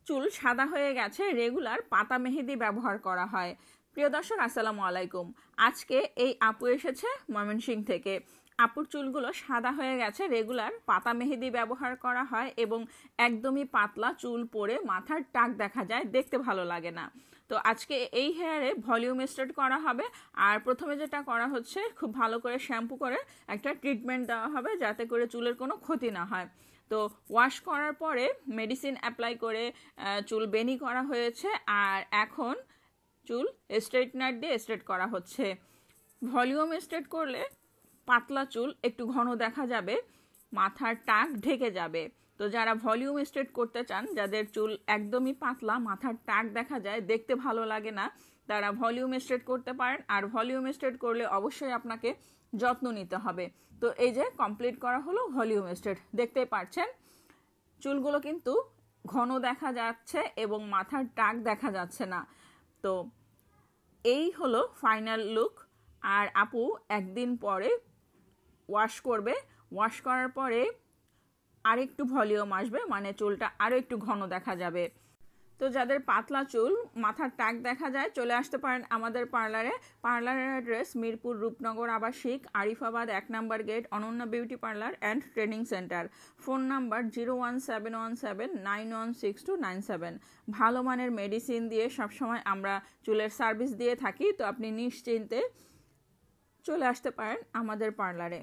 চুল সাদা হয়ে গেছে, রেগুলার পাতা মেহেদি ব্যবহার করা হয়। প্রিয় দর্শক, আসসালামু আলাইকুম। আজকে এই আপু এসেছে ময়মনসিংহ থেকে। আপুর চুলগুলো সাদা হয়ে গেছে, রেগুলার পাতা মেহেদি ব্যবহার করা হয় এবং একদমই পাতলা চুল পরে মাথার টাক দেখা যায়, দেখতে ভালো লাগে না। তো আজকে এই হেয়ারে ভলিউম স্ট্রেট করা হবে। আর প্রথমে যেটা করা হচ্ছে, খুব ভালো করে শ্যাম্পু করে একটা ট্রিটমেন্ট দেওয়া হবে যাতে করে চুলের কোনো ক্ষতি না হয়। তো ওয়াশ করার পরে মেডিসিন অ্যাপ্লাই করে চুল বেনি করা হয়েছে, আর এখন চুল স্ট্রেটনার দিয়ে স্ট্রেট করা হচ্ছে। ভলিউম স্ট্রেট করলে পাতলা চুল একটু ঘন দেখা যাবে, মাথার টাক ঢেকে যাবে। তো যারা ভলিউম স্ট্রেট করতে চান, যাদের চুল একদমই পাতলা, মাথার টাক দেখা যায়, দেখতে ভালো লাগে না, তারা ভলিউম স্ট্রেট করতে পারেন। আর ভলিউম স্ট্রেট করলে অবশ্যই আপনাকে যত্ন নিতে হবে। তো এই যে কমপ্লিট করা হলো ভলিউম স্ট্রেট, দেখতেই পাচ্ছেন চুলগুলো কিন্তু ঘন দেখা যাচ্ছে এবং মাথার টাক দেখা যাচ্ছে না। তো এই হলো ফাইনাল লুক। আর আপু একদিন পরে ওয়াশ করবে, ওয়াশ করার পরে আরেকটু ভলিউম আসবে, মানে চুলটা আরও একটু ঘন দেখা যাবে। তো যাদের পাতলা চুল, মাথার টাক দেখা যায়, চলে আসতে পারেন আমাদের পার্লারে। পার্লারের অ্যাড্রেস মিরপুর রূপনগর আবাসিক, আরিফাবাদ 1 নম্বর gate, Ananya beauty parlour and training centre. Phone number 01717916297। ভালো মানের মেডিসিন দিয়ে সবসময় আমরা চুলের সার্ভিস দিয়ে থাকি। তো আপনি নিশ্চিন্তে চলে আসতে পারেন আমাদের পার্লারে।